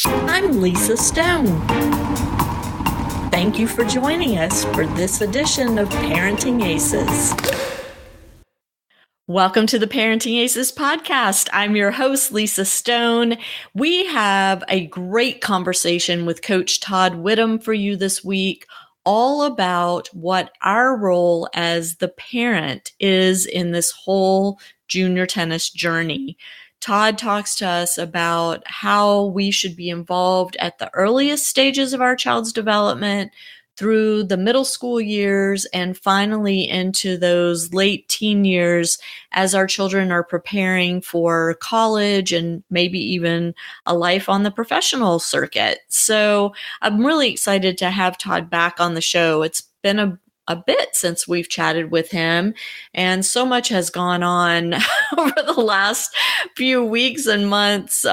I'm Lisa Stone. Thank you for joining us for this edition of Parenting Aces. Welcome to the Parenting Aces podcast. I'm your host, Lisa Stone. We have a great conversation with Coach Todd Widom for you this week, all about what our role as the parent is in this whole junior tennis journey. Todd talks to us about how we should be involved at the earliest stages of our child's development, through the middle school years, and finally into those late teen years as our children are preparing for college and maybe even a life on the professional circuit. So I'm really excited to have Todd back on the show. It's been a bit since we've chatted with him, and so much has gone on over the last few weeks and months,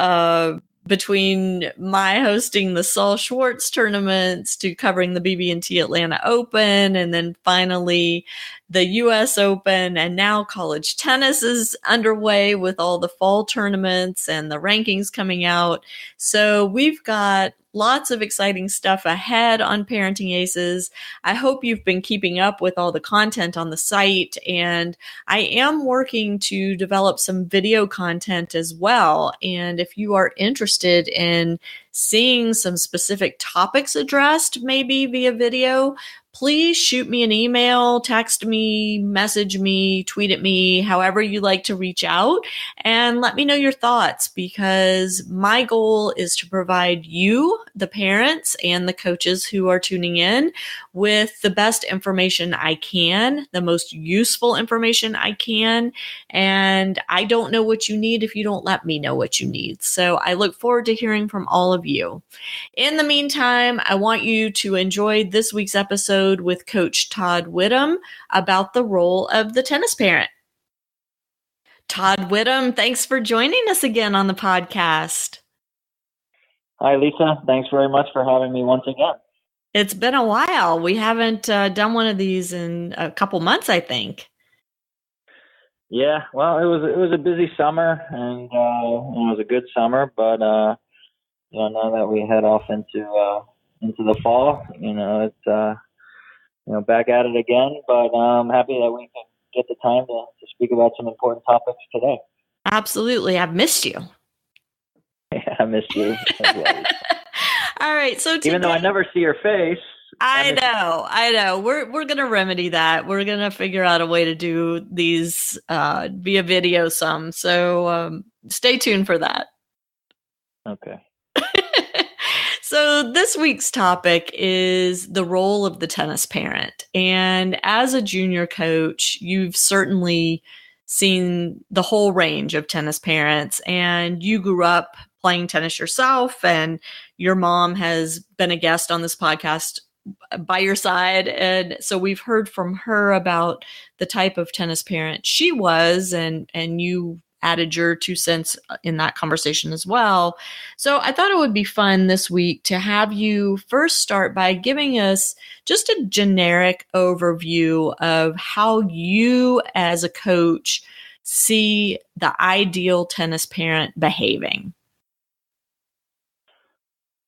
between my hosting the Saul Schwartz tournaments to covering the BB&T Atlanta Open, and then finally the US Open, and now college tennis is underway with all the fall tournaments and the rankings coming out. So we've got lots of exciting stuff ahead on Parenting Aces. I hope you've been keeping up with all the content on the site, and I am working to develop some video content as well. And if you are interested in seeing some specific topics addressed, maybe via video, please shoot me an email, text me, message me, tweet at me, however you like to reach out, and let me know your thoughts, because my goal is to provide you, the parents and the coaches who are tuning in, with the best information I can, the most useful information I can. And I don't know what you need if you don't let me know what you need. So I look forward to hearing from all of you. In the meantime, I want you to enjoy this week's episode with Coach Todd Widom about the role of the tennis parent. Todd Widom, thanks for joining us again on the podcast. Hi, Lisa. Thanks very much for having me once again. It's been a while. We haven't done one of these in a couple months, I think. Yeah, well, it was a busy summer, and it was a good summer. But now that we head off into the fall, it's back at it again. But I'm happy that we can get the time to speak about some important topics today. Absolutely, I've missed you. Yeah, I missed you as well. All right, so today, even though I never see your face. I know. We're gonna remedy that. We're gonna figure out a way to do these via video some. So stay tuned for that. Okay. So this week's topic is the role of the tennis parent. And as a junior coach, you've certainly seen the whole range of tennis parents, and you grew up playing tennis yourself, and your mom has been a guest on this podcast by your side. And so we've heard from her about the type of tennis parent she was, and you added your 2 cents in that conversation as well. So I thought it would be fun this week to have you first start by giving us just a generic overview of how you as a coach see the ideal tennis parent behaving.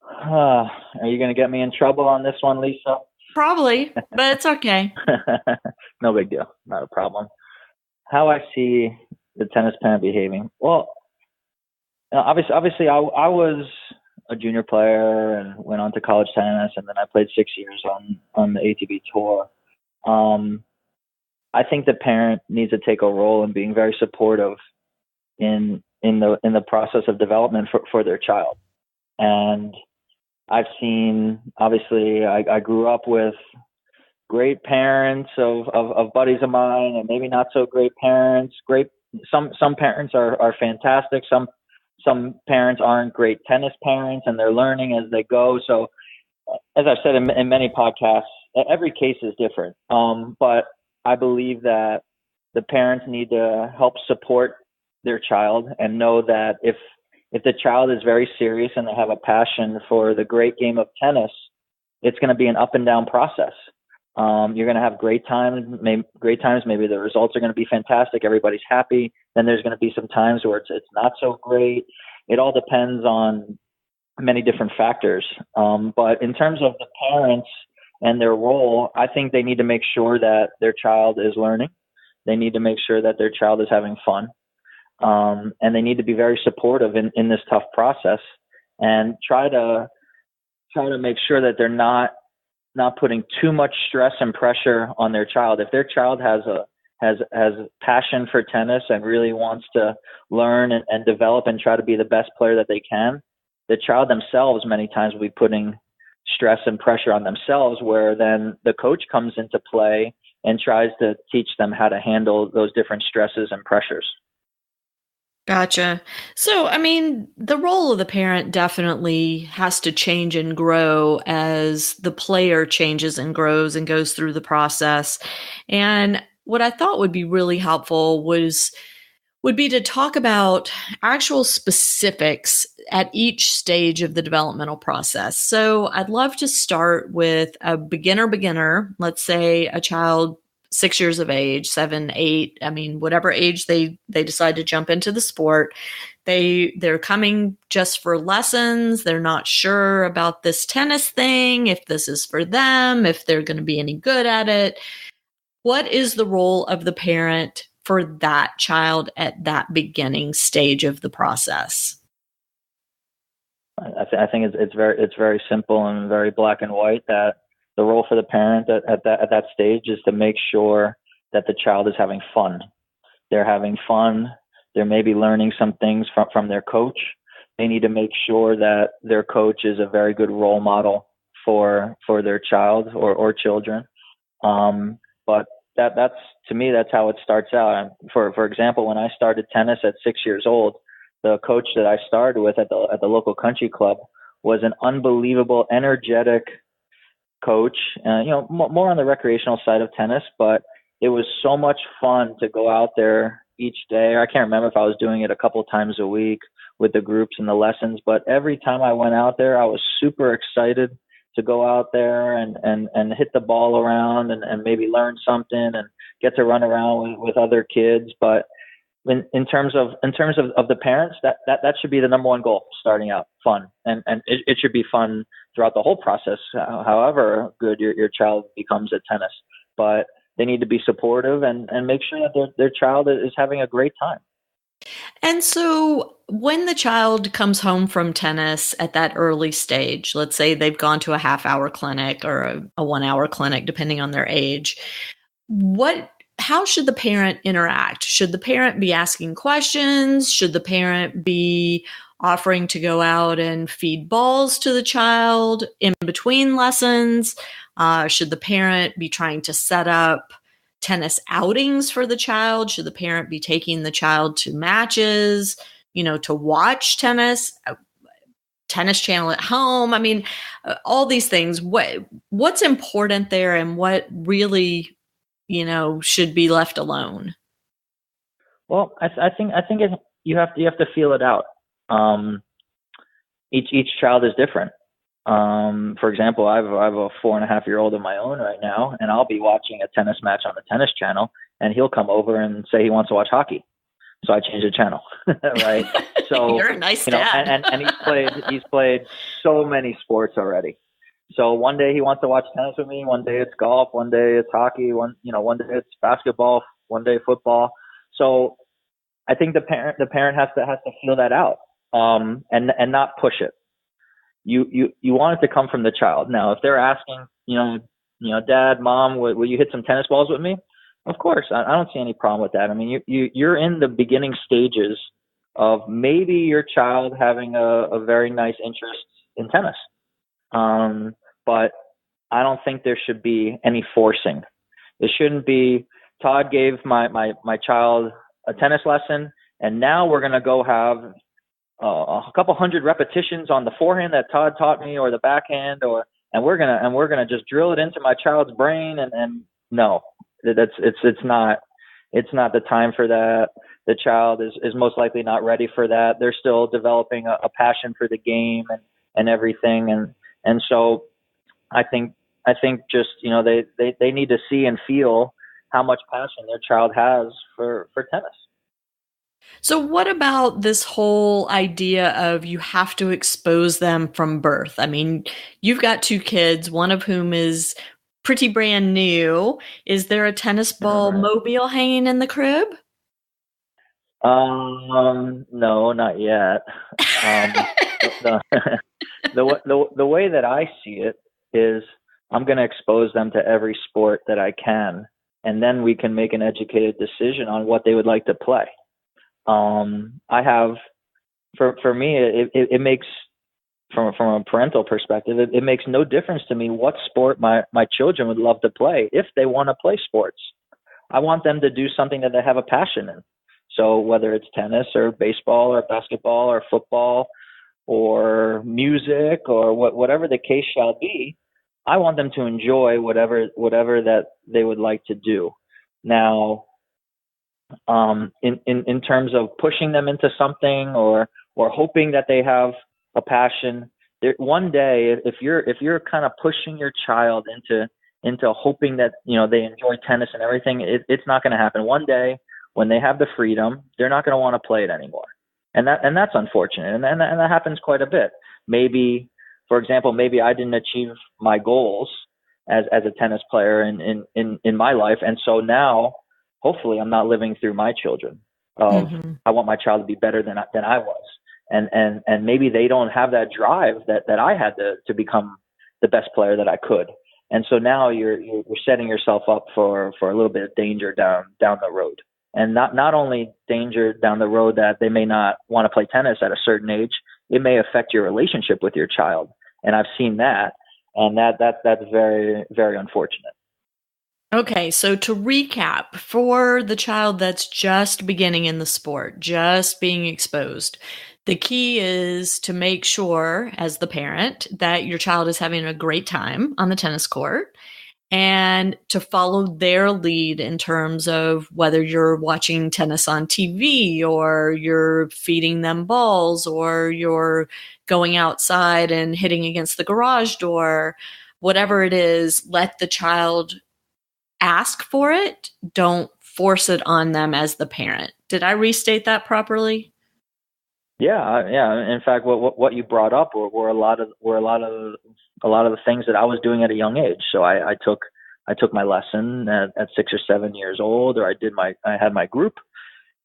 Are you going to get me in trouble on this one, Lisa? Probably, but it's okay. No big deal. Not a problem. How I see the tennis parent behaving. Well, obviously, I was a junior player and went on to college tennis, and then I played 6 years on the ATP tour. I think the parent needs to take a role in being very supportive in the process of development for their child. And I've seen, obviously, I grew up with great parents of buddies of mine, and maybe not so great parents. Some parents are fantastic. Some parents aren't great tennis parents, and they're learning as they go. So, as I've said in many podcasts, every case is different. But I believe that the parents need to help support their child and know that if the child is very serious and they have a passion for the great game of tennis, it's going to be an up and down process. You're going to have great times. Maybe the results are going to be fantastic. Everybody's happy. Then there's going to be some times where it's not so great. It all depends on many different factors. But in terms of the parents and their role, I think they need to make sure that their child is learning. They need to make sure that their child is having fun. And they need to be very supportive in this tough process, and try to make sure that they're not putting too much stress and pressure on their child. If their child has passion for tennis and really wants to learn and develop and try to be the best player that they can, the child themselves many times will be putting stress and pressure on themselves, where then the coach comes into play and tries to teach them how to handle those different stresses and pressures. Gotcha. So, I mean, the role of the parent definitely has to change and grow as the player changes and grows and goes through the process. And what I thought would be really helpful would be to talk about actual specifics at each stage of the developmental process. So, I'd love to start with a beginner, let's say a child 6 years of age, 7, 8, I mean, whatever age they decide to jump into the sport. They're coming just for lessons. They're not sure about this tennis thing, if this is for them, if they're going to be any good at it. What is the role of the parent for that child at that beginning stage of the process? I think it's very simple and very black and white, that the role for the parent at that stage is to make sure that the child is having fun. They're having fun. They're maybe learning some things from their coach. They need to make sure that their coach is a very good role model for their child or children. But that's to me, that's how it starts out. For example, when I started tennis at 6 years old, the coach that I started with at the local country club was an unbelievable, energetic coach, more on the recreational side of tennis, but it was so much fun to go out there each day. I can't remember if I was doing it a couple of times a week with the groups and the lessons, but every time I went out there, I was super excited to go out there and hit the ball around and maybe learn something and get to run around with other kids. But in terms of the parents, that should be the number one goal starting out, fun. And it should be fun throughout the whole process, however good your child becomes at tennis. But they need to be supportive and make sure that their child is having a great time. And so when the child comes home from tennis at that early stage, let's say they've gone to a half-hour clinic or a 1-hour clinic, depending on their age, how should the parent interact? Should the parent be asking questions? Should the parent be offering to go out and feed balls to the child in between lessons? Should the parent be trying to set up tennis outings for the child? Should the parent be taking the child to matches, to watch tennis channel at home? I mean, all these things. What's important there, and what really should be left alone? Well, I think you have to feel it out. Each child is different. For example, I have a 4.5-year-old of my own right now, and I'll be watching a tennis match on the tennis channel, and he'll come over and say he wants to watch hockey. So I change the channel, right? So you're a nice dad. And he's played so many sports already. So one day he wants to watch tennis with me. One day it's golf. One day it's hockey. One day it's basketball. One day football. So I think the parent has to feel that out, and not push it. You want it to come from the child. Now, if they're asking, Dad, Mom, will you hit some tennis balls with me? Of course, I don't see any problem with that. I mean, you're in the beginning stages of maybe your child having a very nice interest in tennis. But I don't think there should be any forcing. It shouldn't be, Todd gave my child a tennis lesson, and now we're going to go have a couple hundred repetitions on the forehand that Todd taught me, or the backhand, and we're gonna just drill it into my child's brain. And no, it's not the time for that. The child is most likely not ready for that. They're still developing a passion for the game and everything. And so I think just, they need to see and feel how much passion their child has for tennis. So what about this whole idea of you have to expose them from birth? I mean, you've got two kids, one of whom is pretty brand new. Is there a tennis ball Right. mobile hanging in the crib? No, not yet. The, the way that I see it is I'm going to expose them to every sport that I can, and then we can make an educated decision on what they would like to play. I have, for me, it makes, from a parental perspective, it makes no difference to me what sport my children would love to play if they want to play sports. I want them to do something that they have a passion in. So whether it's tennis or baseball or basketball or football or music or whatever the case shall be, I want them to enjoy whatever that they would like to do. Now, in terms of pushing them into something or hoping that they have a passion, there, one day if you're kind of pushing your child into hoping that they enjoy tennis and everything, it's not going to happen. One day when they have the freedom, they're not going to want to play it anymore, and that's unfortunate, and that happens quite a bit. Maybe, for example, maybe I didn't achieve my goals as a tennis player in my life, and so now hopefully I'm not living through my children of Mm-hmm. I want my child to be better than I was, and maybe they don't have that drive that I had to become the best player that I could. And so now you're setting yourself up for a little bit of danger down the road, and not only danger down the road that they may not want to play tennis at a certain age, it may affect your relationship with your child. And I've seen that, and that's very, very unfortunate. Okay, so to recap, for the child that's just beginning in the sport, just being exposed, the key is to make sure, as the parent, that your child is having a great time on the tennis court and to follow their lead in terms of whether you're watching tennis on TV or you're feeding them balls or you're going outside and hitting against the garage door. Whatever it is, let the child ask for it. Don't force it on them as the parent. Did I restate that properly? Yeah, yeah. In fact, what you brought up were a lot of the things that I was doing at a young age. So I took my lesson at 6 or 7 years old, or I had my group,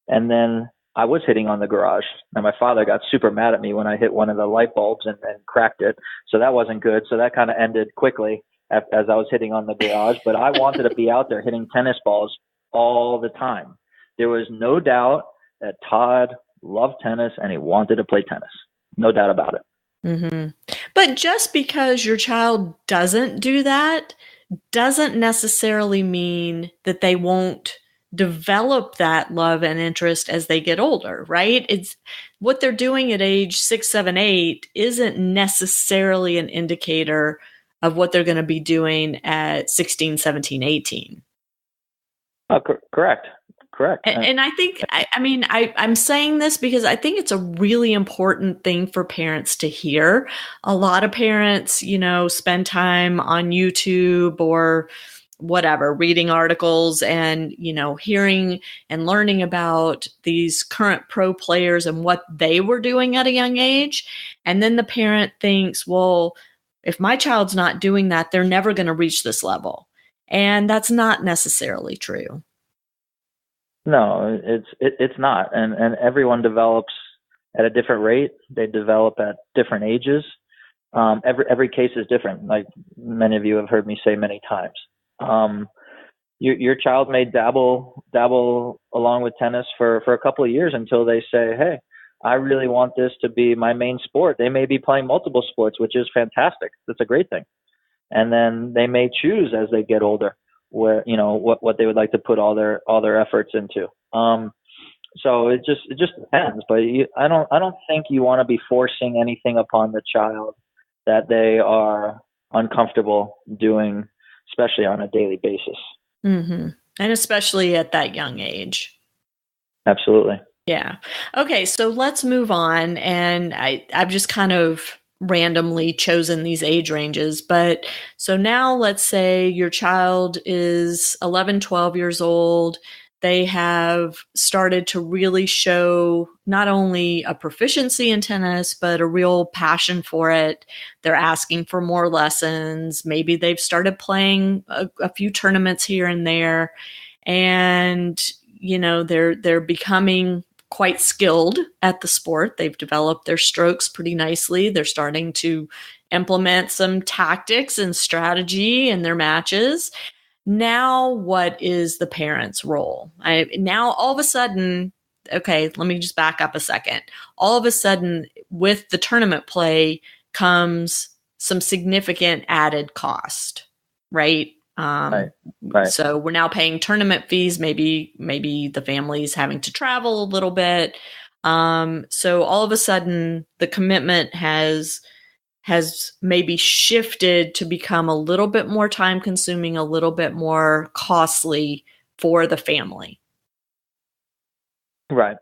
and then I was hitting on the garage. And my father got super mad at me when I hit one of the light bulbs and cracked it. So that wasn't good. So that kind of ended quickly as I was hitting on the garage. But I wanted to be out there hitting tennis balls all the time. There was no doubt that Todd loved tennis and he wanted to play tennis. No doubt about it. Mm-hmm. But just because your child doesn't do that doesn't necessarily mean that they won't develop that love and interest as they get older, right? It's what they're doing at age 6, 7, 8 isn't necessarily an indicator of what they're going to be doing at 16, 17, 18. Correct. And I think, I'm saying this because I think it's a really important thing for parents to hear. A lot of parents, spend time on YouTube or whatever, reading articles and, hearing and learning about these current pro players and what they were doing at a young age. And then the parent thinks, well, if my child's not doing that, they're never going to reach this level. And that's not necessarily true. No, it's not, and everyone develops at a different rate. They develop at different ages. Every case is different, like many of you have heard me say many times. Your child may dabble along with tennis for a couple of years until they say, "Hey, I really want this to be my main sport." They may be playing multiple sports, which is fantastic. That's a great thing. And then they may choose as they get older where what they would like to put all their efforts into. So it just depends. But I don't think you want to be forcing anything upon the child that they are uncomfortable doing, especially on a daily basis. Mm-hmm. And especially at that young age. Absolutely. Yeah. Okay, so let's move on. And I've just kind of randomly chosen these age ranges. But so now let's say your child is 11, 12 years old. they have started to really show not only a proficiency in tennis, but a real passion for it. They're asking for more lessons. Maybe they've started playing a few tournaments here and there. And, they're becoming quite skilled at the sport. They've developed their strokes pretty nicely. They're starting to implement some tactics and strategy in their matches. Now, what is the parent's role? Now, all of a sudden, okay, let me just back up a second. All of a sudden, with the tournament play comes some significant added cost, right? Right. So we're now paying tournament fees. Maybe the family's having to travel a little bit. So all of a sudden, the commitment has maybe shifted to become a little bit more time consuming, a little bit more costly for the family. Right.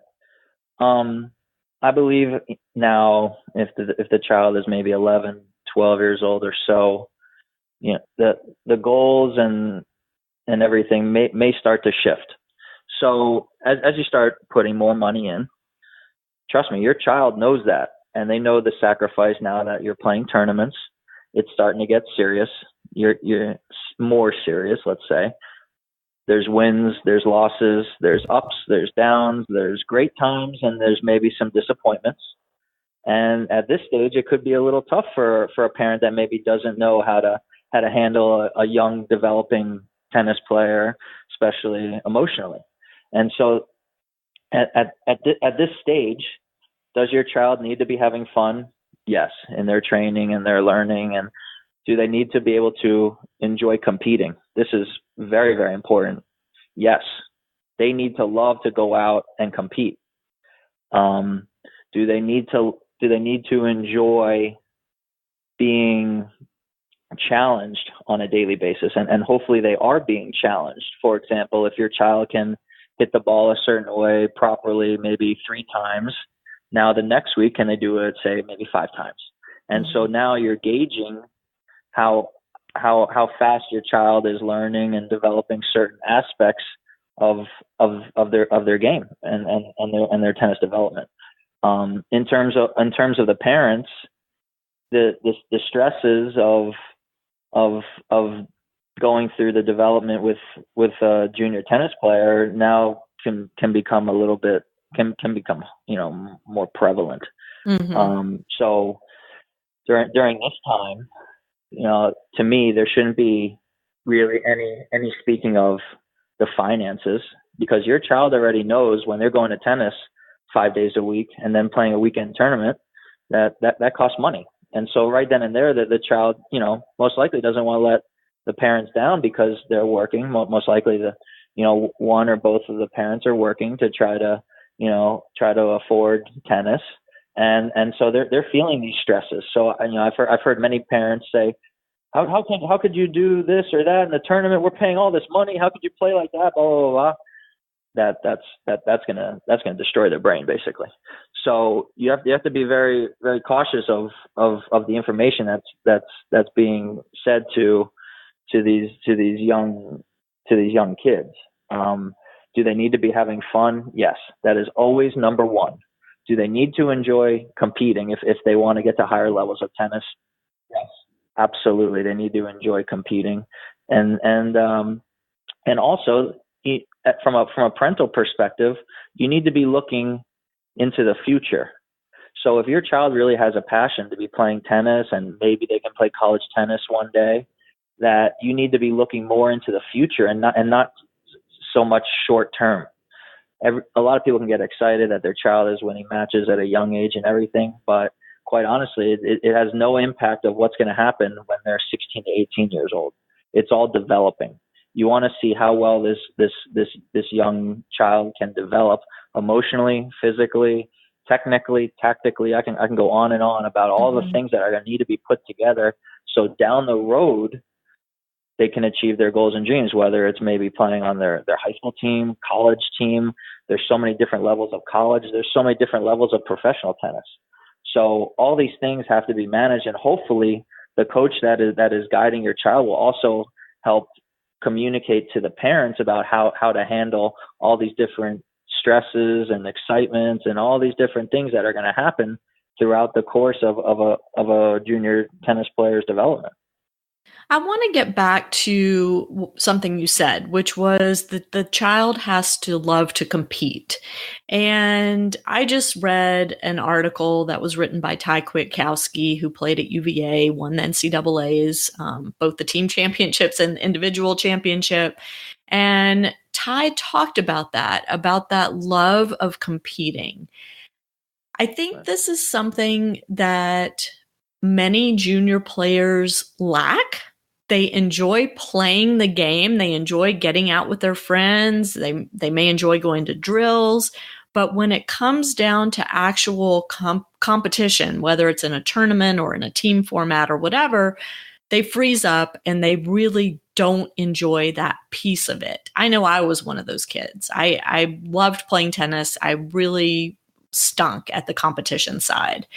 I believe now if the child is maybe 11, 12 years old or so, the goals and everything may start to shift. So as you start putting more money in, trust me, your child knows that. And they know the sacrifice now that you're playing tournaments. It's starting to get serious. You're more serious, let's say. There's wins, there's losses, there's ups, there's downs, there's great times, and there's maybe some disappointments. And at this stage, it could be a little tough for a parent that maybe doesn't know how to handle a young developing tennis player, especially emotionally. And so at this stage, does your child need to be having fun? Yes, in their training and their learning. And do they need to be able to enjoy competing? This is very, very important. Yes, they need to love to go out and compete. Do they need to enjoy being challenged on a daily basis? And hopefully they are being challenged. For example, if your child can hit the ball a certain way properly, maybe 3 times, now the next week, can they do it, say, maybe 5 times? And so now you're gauging how fast your child is learning and developing certain aspects of their game and their tennis development. In terms of the parents, the stresses of going through the development with a junior tennis player now can become a little bit can become more prevalent. Mm-hmm. So during this time, to me, there shouldn't be really any speaking of the finances, because your child already knows when they're going to tennis 5 days a week and then playing a weekend tournament that costs money. And so right then and there, the child, most likely doesn't want to let the parents down because they're working. Most likely one or both of the parents are working to try to afford tennis. And so they're feeling these stresses. So, I've heard many parents say, how could you do this or that in the tournament? We're paying all this money. How could you play like that? Blah, blah, blah. That's gonna destroy their brain, basically. So you have to be very, very cautious of the information that's being said to these young kids. Do they need to be having fun? Yes, that is always number one. Do they need to enjoy competing if they want to get to higher levels of tennis? Yes, absolutely. They need to enjoy competing, and also from a parental perspective, you need to be looking into the future. So if your child really has a passion to be playing tennis and maybe they can play college tennis one day, that you need to be looking more into the future and not so much short term. A lot of people can get excited that their child is winning matches at a young age and everything, but quite honestly, it has no impact of what's going to happen when they're 16 to 18 years old. It's all developing. You want to see how well this young child can develop emotionally, physically, technically, tactically. I can go on and on about all the things that are going to need to be put together so down the road they can achieve their goals and dreams, whether it's maybe playing on their high school team, college team. There's so many different levels of college. There's so many different levels of professional tennis. So all these things have to be managed, and hopefully the coach that is guiding your child will also help communicate to the parents about how to handle all these different stresses and excitements and all these different things that are going to happen throughout the course of a junior tennis player's development. I want to get back to something you said, which was that the child has to love to compete. And I just read an article that was written by Ty Kwiatkowski, who played at UVA, won the NCAAs, both the team championships and individual championship. And Ty talked about that love of competing. I think this is something that many junior players lack. They enjoy playing the game. They enjoy getting out with their friends. They may enjoy going to drills. But when it comes down to actual competition, whether it's in a tournament or in a team format or whatever, they freeze up and they really don't enjoy that piece of it. I know I was one of those kids. I loved playing tennis. I really stunk at the competition side.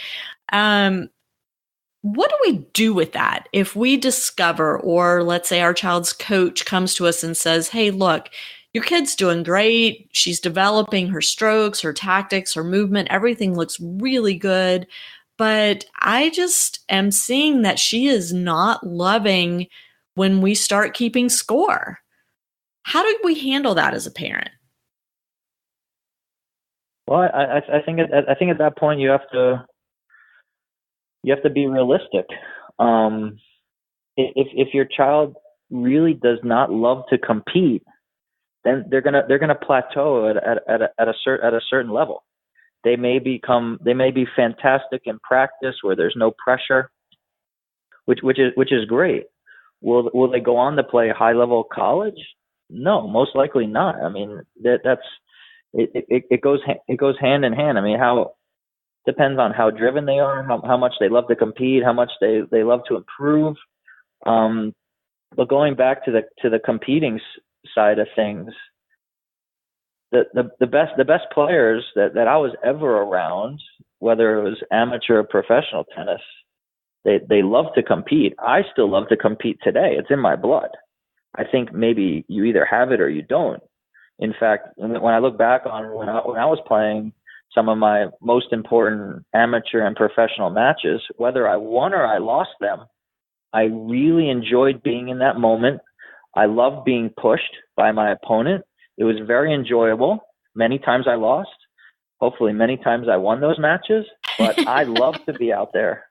What do we do with that if we discover, or let's say our child's coach comes to us and says, hey, look, your kid's doing great. She's developing her strokes, her tactics, her movement. Everything looks really good. But I just am seeing that she is not loving when we start keeping score. How do we handle that as a parent? Well, I think at that point you have to be realistic. If your child really does not love to compete, then they're gonna plateau at a certain level. They may be fantastic in practice where there's no pressure, which is great. Will they go on to play high level college? No, most likely not. I mean, it goes hand in hand. I mean, depends on how driven they are, how much they love to compete, how much they love to improve. But going back to the competing side of things, the best players that I was ever around, whether it was amateur or professional tennis, they love to compete. I still love to compete today. It's in my blood. I think maybe you either have it or you don't. In fact, when I look back on when I was playing some of my most important amateur and professional matches, whether I won or I lost them, I really enjoyed being in that moment. I loved being pushed by my opponent. It was very enjoyable. Many times I lost. Hopefully many times I won those matches, but I loved to be out there.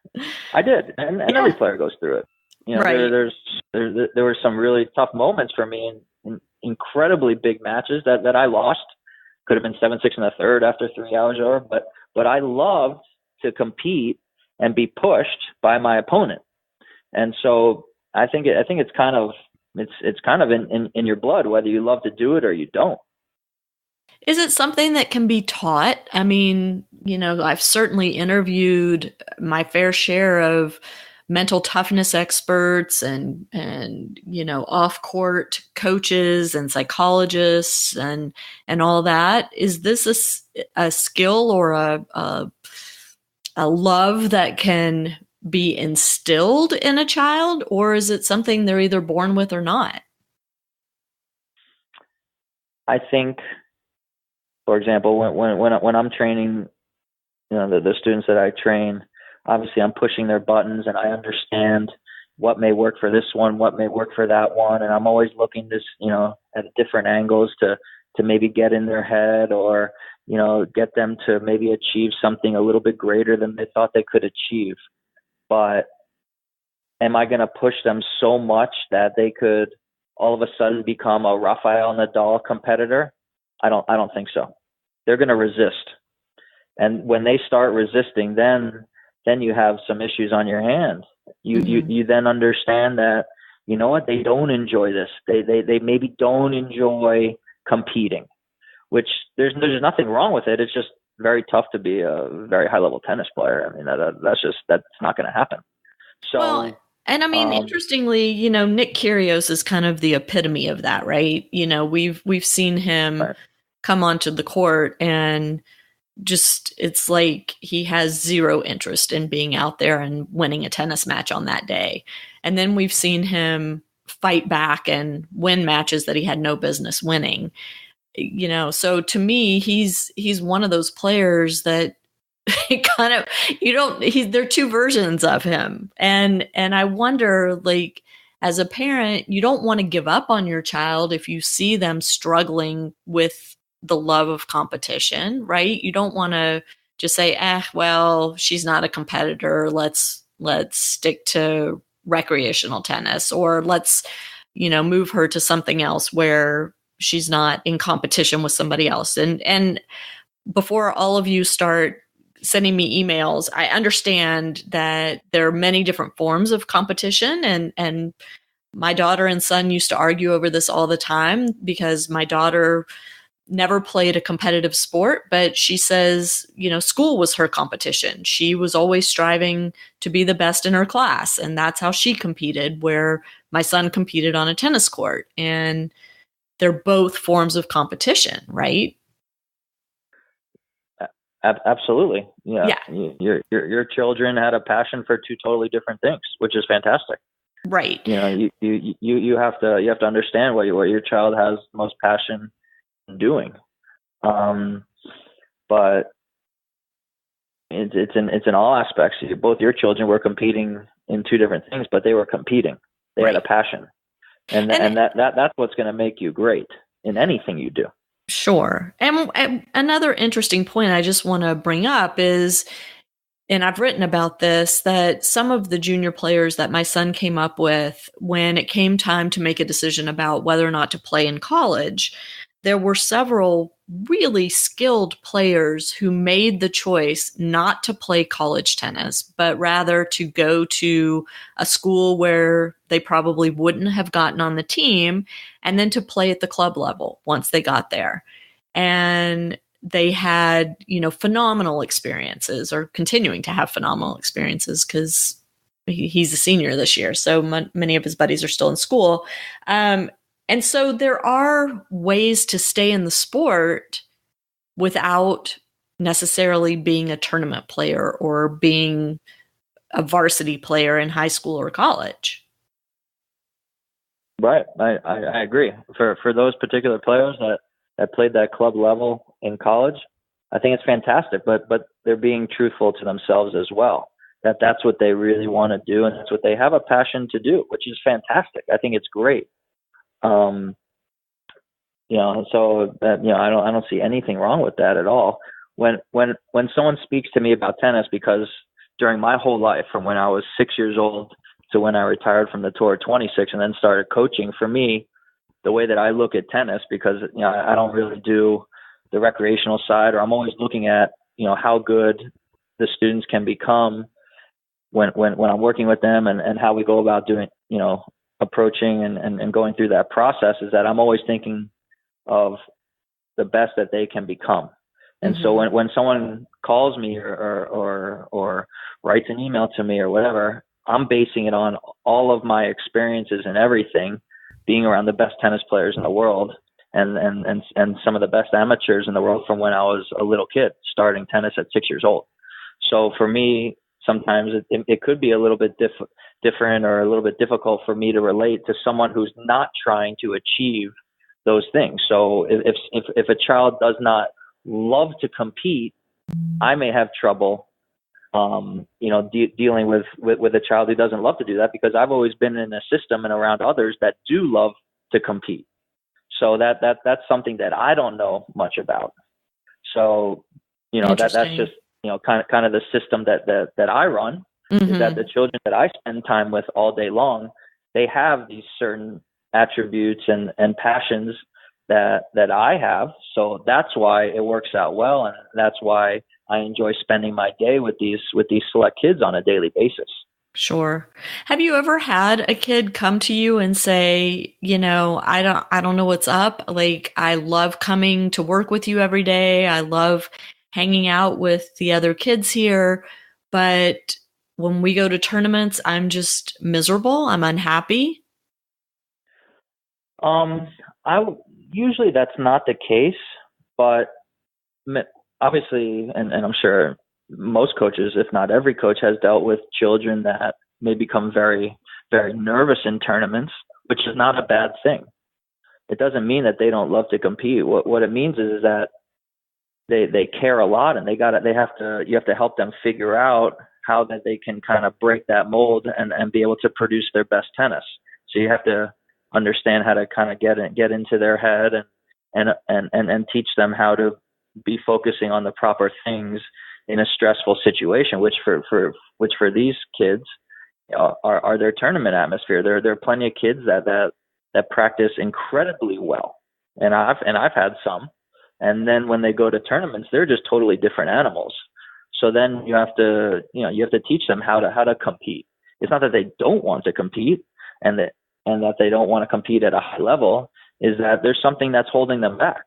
I did. And every player goes through it. You know, right. There were some really tough moments for me in incredibly big matches that I lost. Could have been 7-6 in the third after 3 hours over, but I loved to compete and be pushed by my opponent. And so I think it's kind of in your blood, whether you love to do it or you don't. Is it something that can be taught? I mean, you know, I've certainly interviewed my fair share of mental toughness experts and you know, off-court coaches and psychologists and all that. Is this a skill or a love that can be instilled in a child, or is it something they're either born with or not? I think, for example, when I'm training, you know, the students that I train, obviously I'm pushing their buttons and I understand what may work for this one, what may work for that one. And I'm always looking this, you know, at different angles to maybe get in their head or, you know, get them to maybe achieve something a little bit greater than they thought they could achieve. But am I going to push them so much that they could all of a sudden become a Rafael Nadal competitor? I don't think so. They're going to resist. And when they start resisting, then you have some issues on your hands. You then understand that, you know what, they don't enjoy this. They maybe don't enjoy competing, which there's nothing wrong with it. It's just very tough to be a very high level tennis player. I mean, that's not going to happen. So, well, and I mean, interestingly, you know, Nick Kyrgios is kind of the epitome of that, right? You know, we've seen him come onto the court and just, it's like he has zero interest in being out there and winning a tennis match on that day. And then we've seen him fight back and win matches that he had no business winning. So to me, he's one of those players that kind of, there are two versions of him. And I wonder, like, as a parent, you don't want to give up on your child if you see them struggling with the love of competition, right? You don't want to just say, well, she's not a competitor. Let's stick to recreational tennis, or let's, move her to something else where she's not in competition with somebody else. And before all of you start sending me emails, I understand that there are many different forms of competition, and my daughter and son used to argue over this all the time, because my daughter never played a competitive sport, but she says, school was her competition. She was always striving to be the best in her class, and that's how she competed, where my son competed on a tennis court. And they're both forms of competition, right? Absolutely. Yeah. Your children had a passion for two totally different things, which is fantastic. Right. You have to understand what your child has most passion in doing. But it's in all aspects. Both your children were competing in two different things, but they were competing. They had a passion. And that's what's going to make you great in anything you do. Sure. And another interesting point I just want to bring up is, and I've written about this, that some of the junior players that my son came up with, when it came time to make a decision about whether or not to play in college, there were several really skilled players who made the choice not to play college tennis, but rather to go to a school where they probably wouldn't have gotten on the team, and then to play at the club level once they got there. And they had, phenomenal experiences, or continuing to have phenomenal experiences, because he's a senior this year. So many of his buddies are still in school. And so there are ways to stay in the sport without necessarily being a tournament player or being a varsity player in high school or college. Right. I agree. For those particular players that played that club level in college, I think it's fantastic, but they're being truthful to themselves as well. That's what they really want to do, and that's what they have a passion to do, which is fantastic. I think it's great. So that, I don't see anything wrong with that at all. When someone speaks to me about tennis, because during my whole life, from when I was 6 years old to when I retired from the tour at 26 and then started coaching, for me, the way that I look at tennis, because, I don't really do the recreational side, or I'm always looking at, how good the students can become when I'm working with them, and how we go about doing, approaching and going through that process, is that I'm always thinking of the best that they can become. And so when someone calls me or writes an email to me or whatever, I'm basing it on all of my experiences and everything, being around the best tennis players in the world, and some of the best amateurs in the world from when I was a little kid, starting tennis at 6 years old. So for me, sometimes it could be a little bit different, or a little bit difficult for me to relate to someone who's not trying to achieve those things. So if a child does not love to compete, I may have trouble, dealing with a child who doesn't love to do that, because I've always been in a system and around others that do love to compete. So that's something that I don't know much about. So, that's just, kind of the system that I run, is that the children that I spend time with all day long, they have these certain attributes and passions that I have. So that's why it works out well. And that's why I enjoy spending my day with these select kids on a daily basis. Sure. Have you ever had a kid come to you and say, I don't know what's up. Like, I love coming to work with you every day. I love hanging out with the other kids here. But when we go to tournaments, I'm just miserable. I'm unhappy. Usually that's not the case, but obviously, and I'm sure most coaches, if not every coach, has dealt with children that may become very, very nervous in tournaments, which is not a bad thing. It doesn't mean that they don't love to compete. What it means is that they care a lot, and you have to help them figure out how that they can kind of break that mold and be able to produce their best tennis. So you have to understand how to kind of get into their head and teach them how to be focusing on the proper things in a stressful situation, which for these kids are their tournament atmosphere. There are plenty of kids that practice incredibly well, and I've had some, and then when they go to tournaments, they're just totally different animals. So then you have to teach them how to compete. It's not that they don't want to compete and that they don't want to compete at a high level. Is that there's something that's holding them back.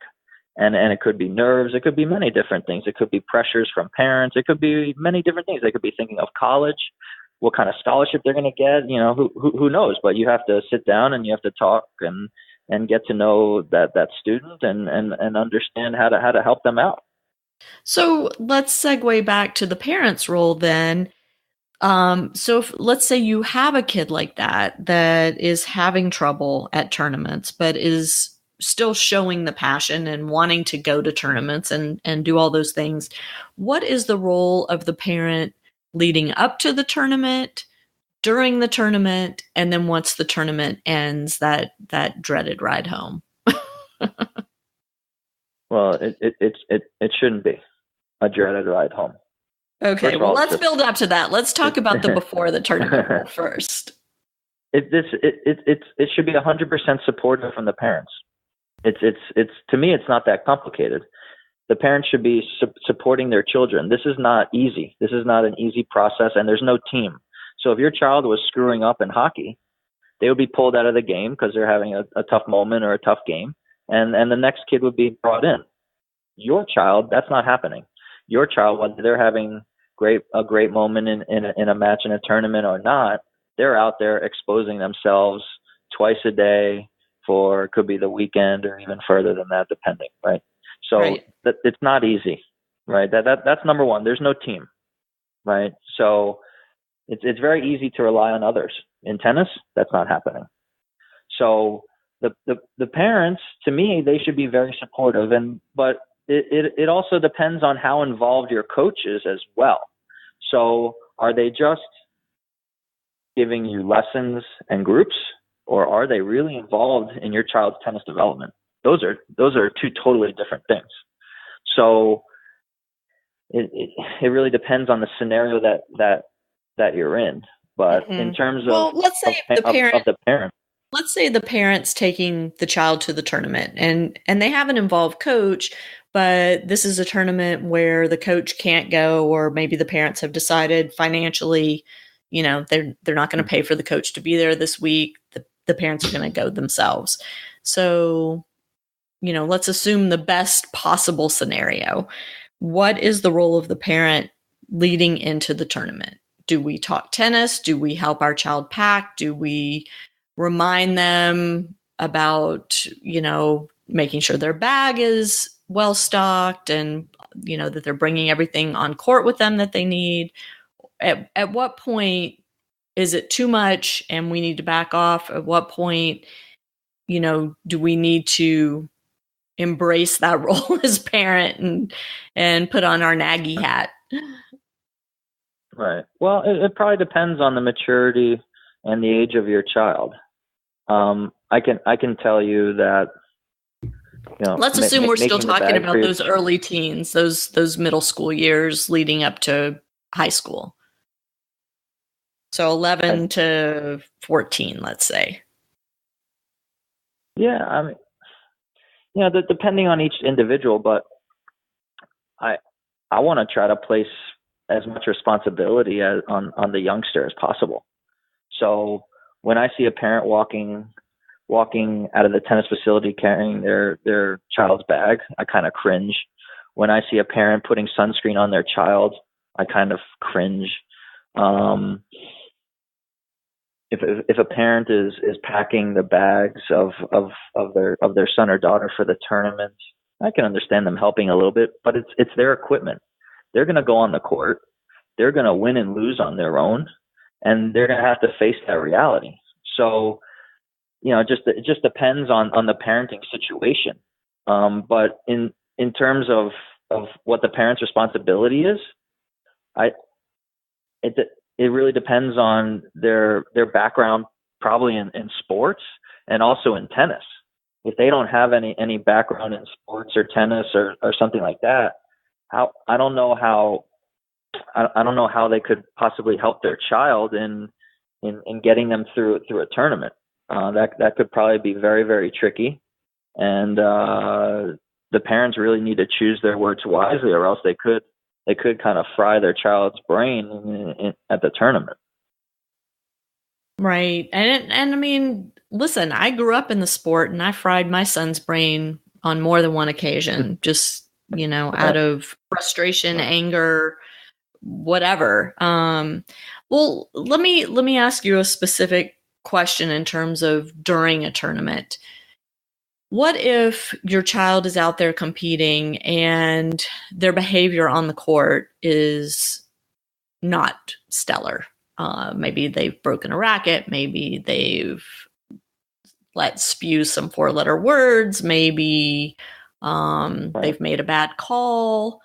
And it could be nerves. It could be many different things. It could be pressures from parents. It could be many different things. They could be thinking of college, what kind of scholarship they're going to get. Who knows? But you have to sit down and you have to talk and get to know that student and understand how to help them out. So let's segue back to the parents' role then. So let's say you have a kid like that is having trouble at tournaments, but is still showing the passion and wanting to go to tournaments and do all those things. What is the role of the parent leading up to the tournament, during the tournament, and then once the tournament ends, that dreaded ride home? Well, it shouldn't be a dreaded ride home. Okay, well, let's build up to that. Let's talk about the before the tournament first. It should be 100% supportive from the parents. It's to me, it's not that complicated. The parents should be supporting their children. This is not easy. This is not an easy process, and there's no team. So if your child was screwing up in hockey, they would be pulled out of the game because they're having a tough moment or a tough game, and the next kid would be brought in. Your child, that's not happening. Your child, whether they're having a great moment in a match in a tournament or not, they're out there exposing themselves twice a day for, it could be the weekend or even further than that, depending, right? So right. It's not easy, right? That's number one. There's no team, right? So it's very easy to rely on others. In tennis, that's not happening. So the parents, to me, they should be very supportive, but it also depends on how involved your coach is as well. So are they just giving you lessons and groups, or are they really involved in your child's tennis development? Those are two totally different things. So it really depends on the scenario that you're in. But in terms of let's say the parent. Let's say the parent's taking the child to the tournament and they have an involved coach, but this is a tournament where the coach can't go, or maybe the parents have decided financially, they're not going to pay for the coach to be there this week. The parents are going to go themselves. So, let's assume the best possible scenario. What is the role of the parent leading into the tournament? Do we talk tennis? Do we help our child pack? Do we remind them about, making sure their bag is well stocked and, that they're bringing everything on court with them that they need? At what point is it too much and we need to back off? At what point, do we need to embrace that role as parent and put on our naggy hat? Right. Well, it probably depends on the maturity and the age of your child. I can tell you that. Let's assume we're still talking about those early teens, those middle school years leading up to high school. So 11 to 14, let's say. Yeah, depending on each individual, but I want to try to place as much responsibility on the youngster as possible. So when I see a parent walking out of the tennis facility carrying their child's bag, I kind of cringe. When I see a parent putting sunscreen on their child, I kind of cringe. If a parent is packing the bags of their son or daughter for the tournament, I can understand them helping a little bit, but it's their equipment. They're going to go on the court. They're going to win and lose on their own, and they're going to have to face that reality. So it just depends on the parenting situation. But in terms of what the parent's responsibility is, I it it really depends on their background, probably in sports and also in tennis. If they don't have any background in sports or tennis or something like that, I don't know how they could possibly help their child in getting them through a tournament. That could probably be very, very tricky, and the parents really need to choose their words wisely, or else they could kind of fry their child's brain at the tournament. Right. And I mean, listen, I grew up in the sport and I fried my son's brain on more than one occasion, just, out of frustration, anger, whatever. Well, let me ask you a specific question in terms of during a tournament. What if your child is out there competing and their behavior on the court is not stellar? Maybe they've broken a racket. Maybe they've let spew some 4-letter words. Maybe they've made a bad call.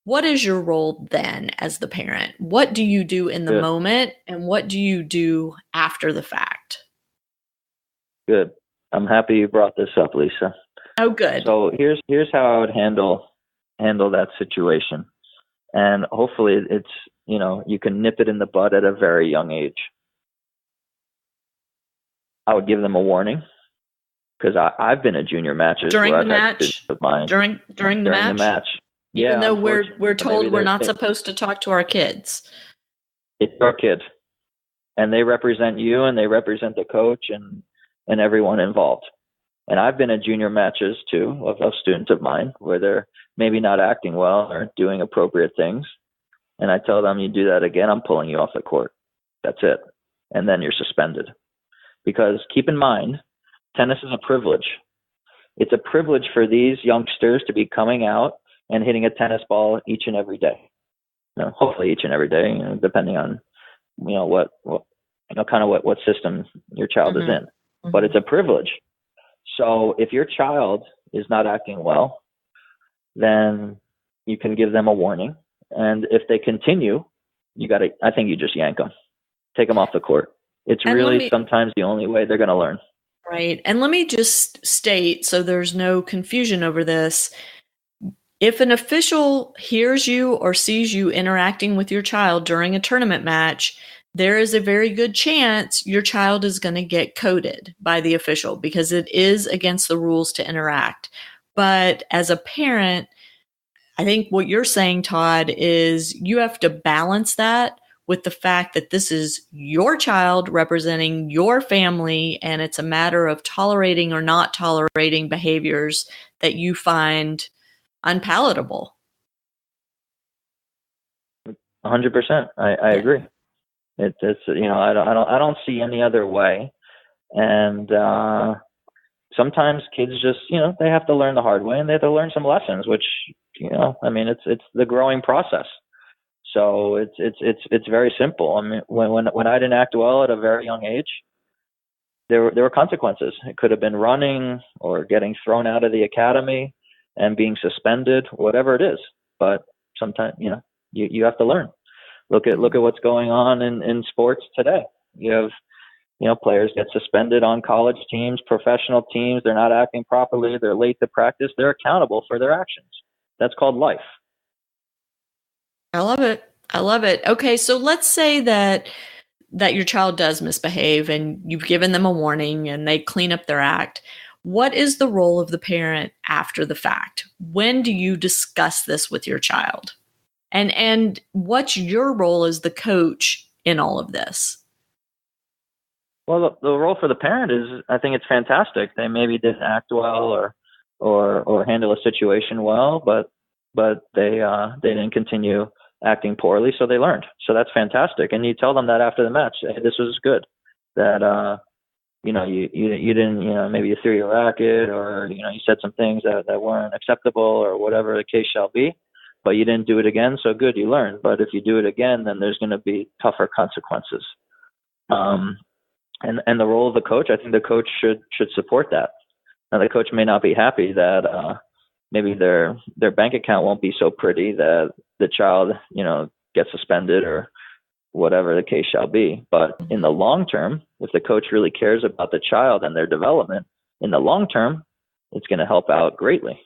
What is your role then as the parent? What do you do in the moment, and what do you do after the fact? Good. I'm happy you brought this up, Lisa. Oh, good. So here's how I would handle that situation, and hopefully it's you can nip it in the bud at a very young age. I would give them a warning, because I've been at junior matches during where the match. Of mine, during the match. Even though we're told we're not supposed to talk to our kids. It's our kid, and they represent you, and they represent the coach and everyone involved. And I've been at junior matches too of students of mine where they're maybe not acting well or doing appropriate things. And I tell them, you do that again, I'm pulling you off the court. That's it. And then you're suspended. Because keep in mind, tennis is a privilege. It's a privilege for these youngsters to be coming out and hitting a tennis ball each and every day. Hopefully each and every day, depending on what system your child is in. But it's a privilege. So if your child is not acting well, then you can give them a warning. And if they continue, I think you just yank them, take them off the court. It's really sometimes the only way they're going to learn. Right. And let me just state, so there's no confusion over this. If an official hears you or sees you interacting with your child during a tournament match, there is a very good chance your child is going to get coded by the official, because it is against the rules to interact. But as a parent, I think what you're saying, Todd, is you have to balance that with the fact that this is your child representing your family, and it's a matter of tolerating or not tolerating behaviors that you find unpalatable. 100%. I agree. It's I don't see any other way. And sometimes kids just they have to learn the hard way, and they have to learn some lessons, which it's the growing process. So it's very simple. I mean, when I didn't act well at a very young age, there were consequences. It could have been running or getting thrown out of the academy and being suspended, whatever it is. But sometimes you have to learn. Look at what's going on in sports today. You have players get suspended on college teams, professional teams. They're not acting properly. They're late to practice. They're accountable for their actions. That's called life. I love it. Okay, so let's say that your child does misbehave and you've given them a warning and they clean up their act. What is the role of the parent after the fact? When do you discuss this with your child? And what's your role as the coach in all of this? Well, the role for the parent is, I think it's fantastic. They maybe didn't act well or handle a situation well, but they didn't continue acting poorly, so they learned. So that's fantastic. And you tell them that after the match, hey, this was good. That you didn't, maybe you threw your racket, or you said some things that weren't acceptable, or whatever the case shall be, but you didn't do it again. So good, you learned. But if you do it again, then there's going to be tougher consequences. And the role of the coach, I think the coach should support that. Now, the coach may not be happy that maybe their bank account won't be so pretty that the child, gets suspended or whatever the case shall be. But in the long term, if the coach really cares about the child and their development, in the long term, it's going to help out greatly.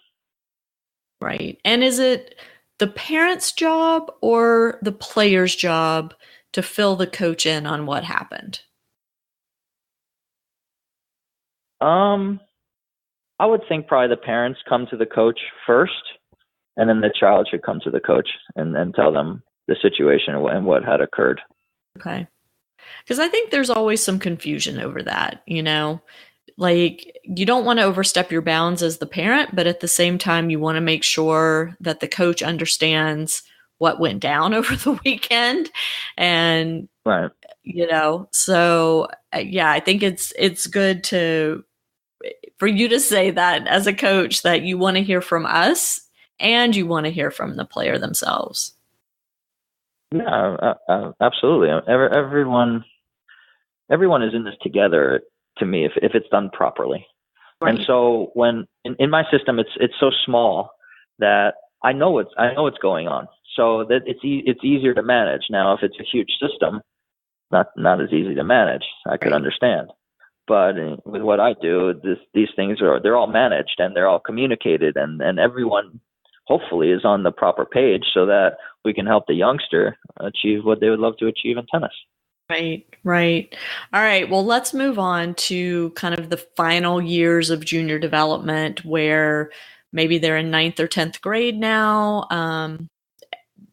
Right. And is it the parent's job or the player's job to fill the coach in on what happened? I would think probably the parents come to the coach first, and then the child should come to the coach and tell them the situation and what had occurred. Okay. Because I think there's always some confusion over that, like you don't want to overstep your bounds as the parent, but at the same time, you want to make sure that the coach understands what went down over the weekend. And, right. So yeah, I think it's good for you to say that as a coach, that you want to hear from us and you want to hear from the player themselves. Yeah, absolutely. Everyone is in this together to me if it's done properly. Right. And so when in my system, it's so small that I know what's going on, so that it's easier to manage. Now, if it's a huge system, not as easy to manage. I could understand. But with what I do, these things they're all managed and they're all communicated, and everyone hopefully is on the proper page so that we can help the youngster achieve what they would love to achieve in tennis. Right. All right. Well, let's move on to kind of the final years of junior development where maybe they're in 9th or 10th grade now.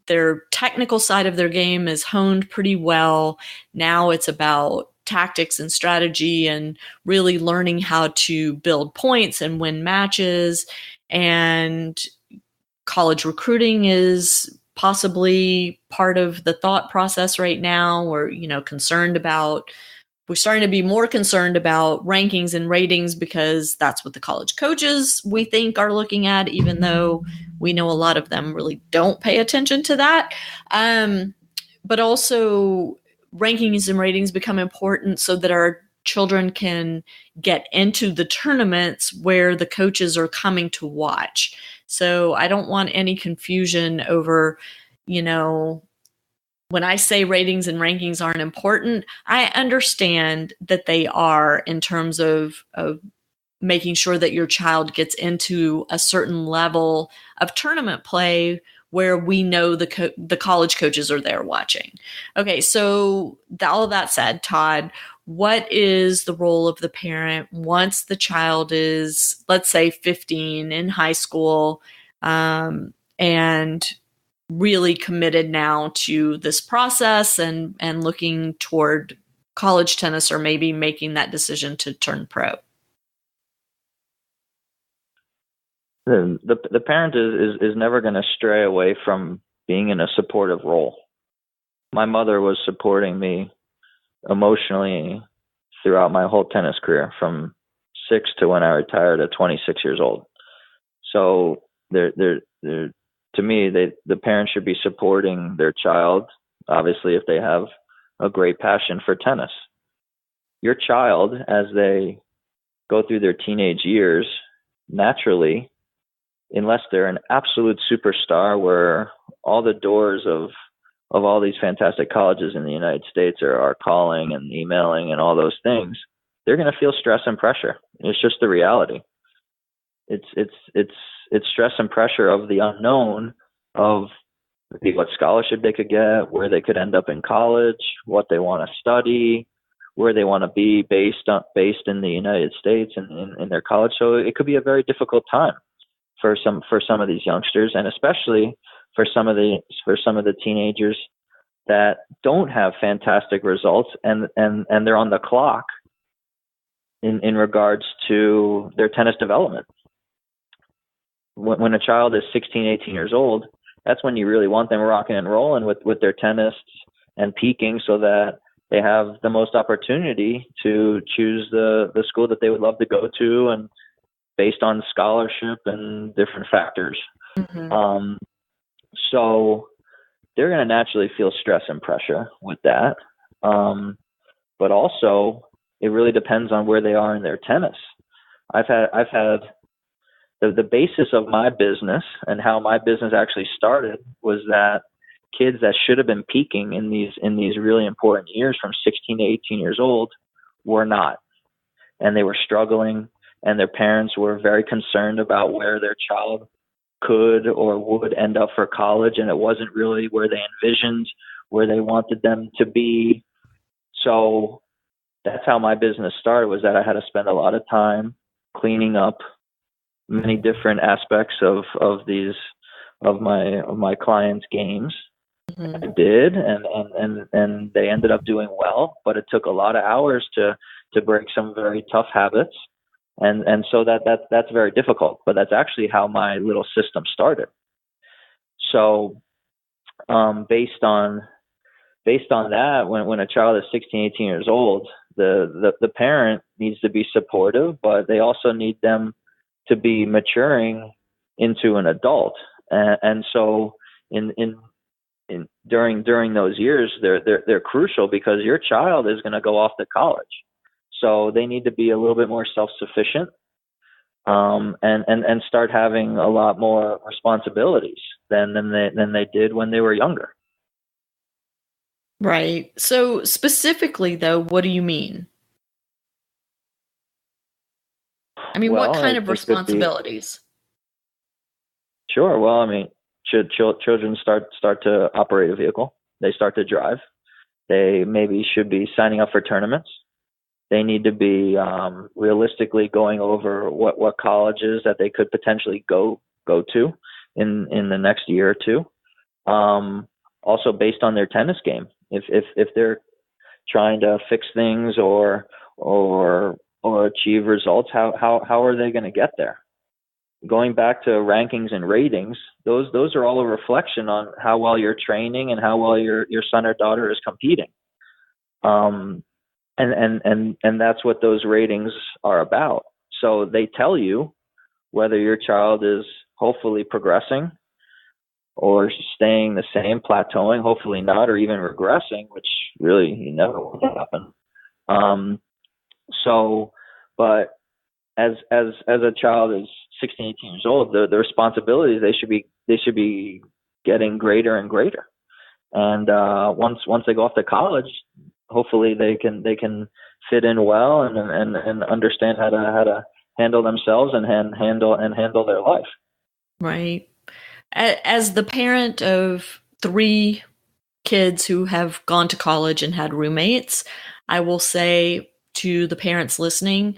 Their technical side of their game is honed pretty well. Now it's about tactics and strategy and really learning how to build points and win matches. And college recruiting is possibly part of the thought process right now. We're starting to be more concerned about rankings and ratings because that's what the college coaches we think are looking at, even though we know a lot of them really don't pay attention to that. But also rankings and ratings become important so that our children can get into the tournaments where the coaches are coming to watch. So I don't want any confusion over, when I say ratings and rankings aren't important, I understand that they are in terms of making sure that your child gets into a certain level of tournament play where we know the college coaches are there watching. Okay, so all of that said, Todd, what is the role of the parent once the child is, let's say, 15 in high school, and really committed now to this process and looking toward college tennis, or maybe making that decision to turn pro? The parent is never going to stray away from being in a supportive role. My mother was supporting me emotionally throughout my whole tennis career, from 6 to when I retired at 26 years old. So to me, the parents should be supporting their child, obviously, if they have a great passion for tennis. Your child, as they go through their teenage years, naturally, unless they're an absolute superstar where all the doors of all these fantastic colleges in the United States are calling and emailing and all those things, they're going to feel stress and pressure. It's just the reality. It's stress and pressure of the unknown, of what scholarship they could get, where they could end up in college, what they want to study, where they want to be based in the United States and in their college. So it could be a very difficult time for some of these youngsters, and especially for some of the teenagers that don't have fantastic results and they're on the clock in regards to their tennis development. When a child is 16, 18 years old, that's when you really want them rocking and rolling with their tennis and peaking, so that they have the most opportunity to choose the school that they would love to go to, and based on scholarship and different factors. Mm-hmm. So they're going to naturally feel stress and pressure with that. But also, it really depends on where they are in their tennis. I've had the basis of my business and how my business actually started was that kids that should have been peaking in these really important years from 16 to 18 years old were not. And they were struggling, and their parents were very concerned about where their child could or would end up for college, and it wasn't really where they envisioned, where they wanted them to be. So that's how my business started, was that I had to spend a lot of time cleaning up many different aspects of my clients' games. Mm-hmm. I did, and they ended up doing well, but it took a lot of hours to break some very tough habits, and so that's very difficult. But that's actually how my little system started. So based on that, when a child is 16, 18 years old, the parent needs to be supportive, but they also need them to be maturing into an adult. And so during those years, they're crucial, because your child is going to go off to college. So they need to be a little bit more self-sufficient, and start having a lot more responsibilities than they did when they were younger. Right. So specifically, though, what do you mean? I mean, what kind of responsibilities? Sure. Well, I mean, children start to operate a vehicle. They start to drive. They maybe should be signing up for tournaments. They need to be realistically going over what colleges that they could potentially go to in the next year or two. Also based on their tennis game. If they're trying to fix things or achieve results, how are they going to get there? Going back to rankings and ratings, those are all a reflection on how well you're training and how well your son or daughter is competing. And that's what those ratings are about. So they tell you whether your child is hopefully progressing or staying the same, plateauing, hopefully not, or even regressing, which really you never want to happen. But as a child is 16, 18 years old, the responsibilities they should be getting greater and greater. And once they go off to college, hopefully they can fit in well and understand how to handle themselves and handle their life. Right. As the parent of 3 kids who have gone to college and had roommates, I will say to the parents listening,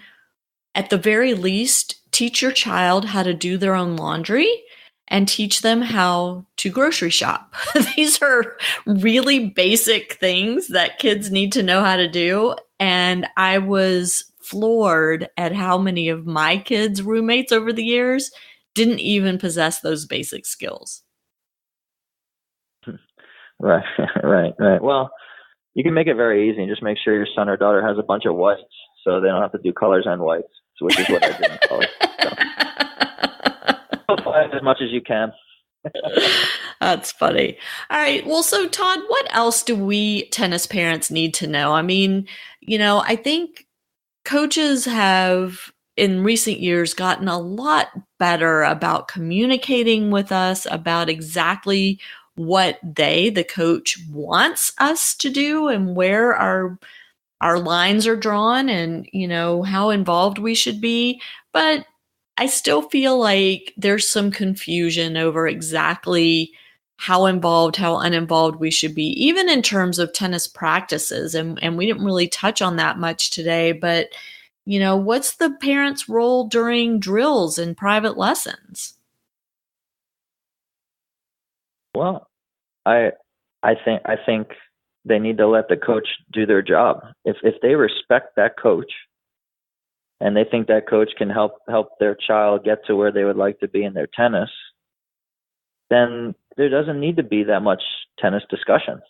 at the very least, teach your child how to do their own laundry and teach them how to grocery shop. These are really basic things that kids need to know how to do. And I was floored at how many of my kids' roommates over the years didn't even possess those basic skills. Right. Well, you can make it very easy and just make sure your son or daughter has a bunch of whites, so they don't have to do colors and whites, which is what I did in college. So as much as you can. That's funny. All right. Well, so Todd, what else do we tennis parents need to know? I mean, I think coaches have in recent years gotten a lot better about communicating with us about exactly what the coach wants us to do and where our lines are drawn and, how involved we should be. But I still feel like there's some confusion over exactly how involved, how uninvolved we should be, even in terms of tennis practices. And we didn't really touch on that much today, but what's the parent's role during drills and private lessons? Well, I think they need to let the coach do their job. If they respect that coach and they think that coach can help their child get to where they would like to be in their tennis, then there doesn't need to be that much tennis discussion.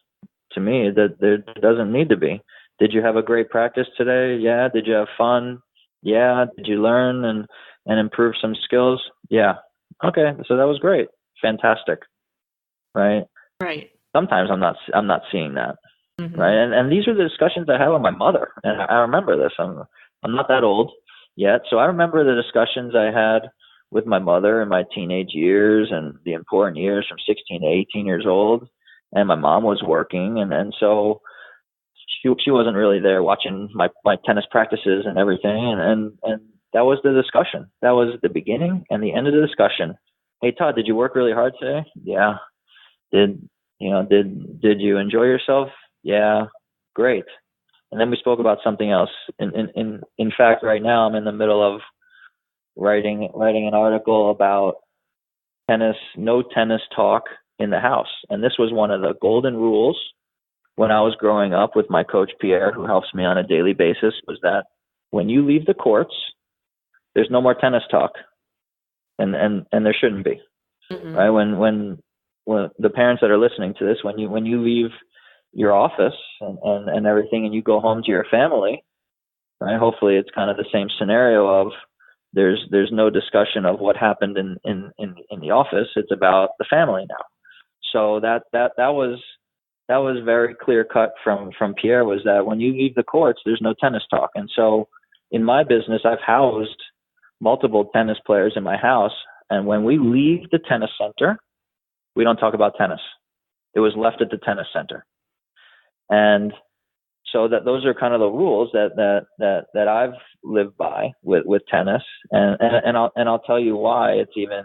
To me, that there doesn't need to be. Did you have a great practice today? Yeah. Did you have fun? Yeah. Did you learn and improve some skills? Yeah. Okay. So that was great. Fantastic. Right. Right. Sometimes I'm not seeing that. Mm-hmm. right? And these are the discussions I had with my mother, and I remember this. I'm not that old yet, so I remember the discussions I had with my mother in my teenage years and the important years from 16 to 18 years old. And my mom was working, and so she wasn't really there watching my tennis practices and everything. And that was the discussion. That was the beginning and the end of the discussion. Hey, Todd, did you work really hard today? Yeah. Did you enjoy yourself? Yeah. Great. And then we spoke about something else. In fact, right now I'm in the middle of writing an article about tennis, no tennis talk in the house. And this was one of the golden rules when I was growing up with my coach, Pierre, who helps me on a daily basis, was that when you leave the courts, there's no more tennis talk. And there shouldn't be. Mm-hmm. Right? When the parents that are listening to this, when you leave your office and everything and you go home to your family, right? Hopefully it's kind of the same scenario of there's no discussion of what happened in the office. It's about the family now. So that was very clear cut from Pierre, was that when you leave the courts, there's no tennis talk. And so in my business, I've housed multiple tennis players in my house. And when we leave the tennis center, we don't talk about tennis. It was left at the tennis center. And so that those are kind of the rules that I've lived by with tennis. And I'll tell you why it's even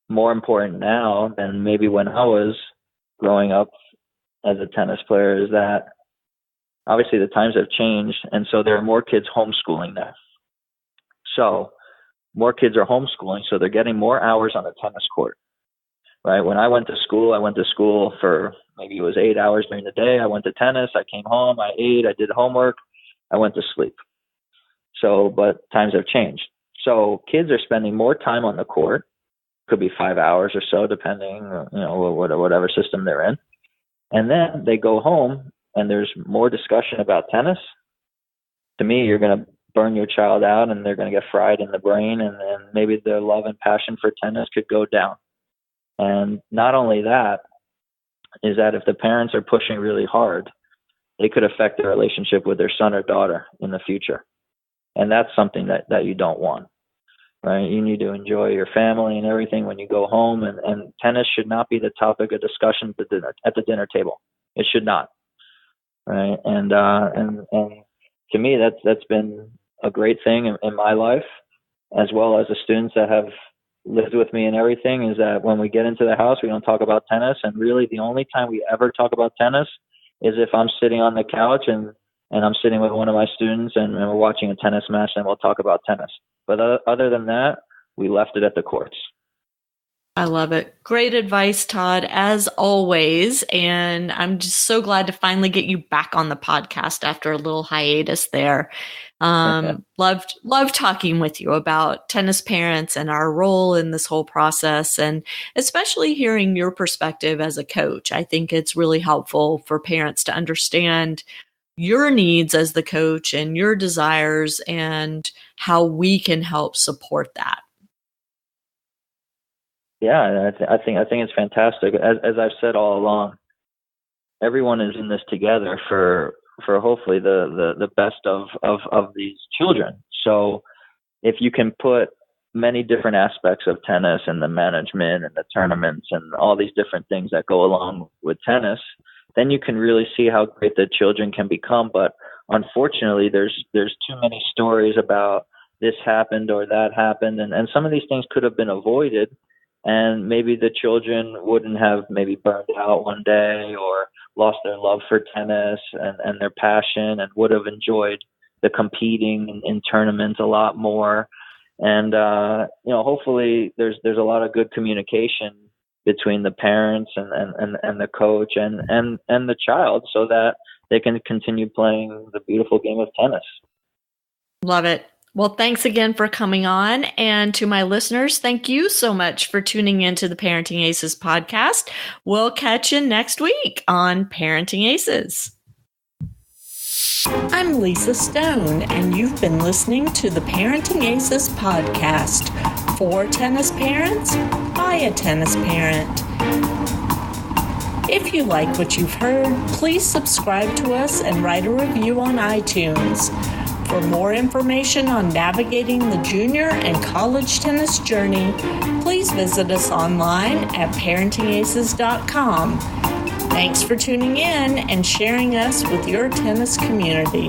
more important now than maybe when I was growing up as a tennis player, is that obviously the times have changed. And so there are more kids homeschooling now. So more kids are homeschooling. So they're getting more hours on the tennis court, right? When I went to school for maybe it was 8 hours during the day. I went to tennis. I came home. I ate. I did homework. I went to sleep. So, but times have changed. So kids are spending more time on the court. Could be 5 hours or so, depending, whatever system they're in. And then they go home and there's more discussion about tennis. To me, you're going to burn your child out and they're going to get fried in the brain, and maybe their love and passion for tennis could go down. And not only that, is that if the parents are pushing really hard, they could affect their relationship with their son or daughter in the future. And that's something that you don't want, right? You need to enjoy your family and everything when you go home, and tennis should not be the topic of discussion at the dinner table. It should not, right? And to me, that's been a great thing in my life, as well as the students that have lived with me and everything, is that when we get into the house, we don't talk about tennis. And really the only time we ever talk about tennis is if I'm sitting on the couch and I'm sitting with one of my students and we're watching a tennis match, and we'll talk about tennis. But other than that, we left it at the courts. I love it. Great advice, Todd, as always. And I'm just so glad to finally get you back on the podcast after a little hiatus there. Loved talking with you about tennis parents and our role in this whole process, and especially hearing your perspective as a coach. I think it's really helpful for parents to understand your needs as the coach and your desires and how we can help support that. Yeah, I think it's fantastic. As I've said all along, everyone is in this together for hopefully the best of these children. So if you can put many different aspects of tennis and the management and the tournaments and all these different things that go along with tennis, then you can really see how great the children can become. But unfortunately, there's too many stories about this happened or that happened, and some of these things could have been avoided. And maybe the children wouldn't have maybe burned out one day or lost their love for tennis and their passion, and would have enjoyed the competing in tournaments a lot more. And, hopefully there's a lot of good communication between the parents and the coach and the child, so that they can continue playing the beautiful game of tennis. Love it. Well, thanks again for coming on. And to my listeners, thank you so much for tuning into the Parenting Aces podcast. We'll catch you next week on Parenting Aces. I'm Lisa Stone, and you've been listening to the Parenting Aces podcast, for tennis parents by a tennis parent. If you like what you've heard, please subscribe to us and write a review on iTunes. For more information on navigating the junior and college tennis journey, please visit us online at parentingaces.com. Thanks for tuning in and sharing us with your tennis community.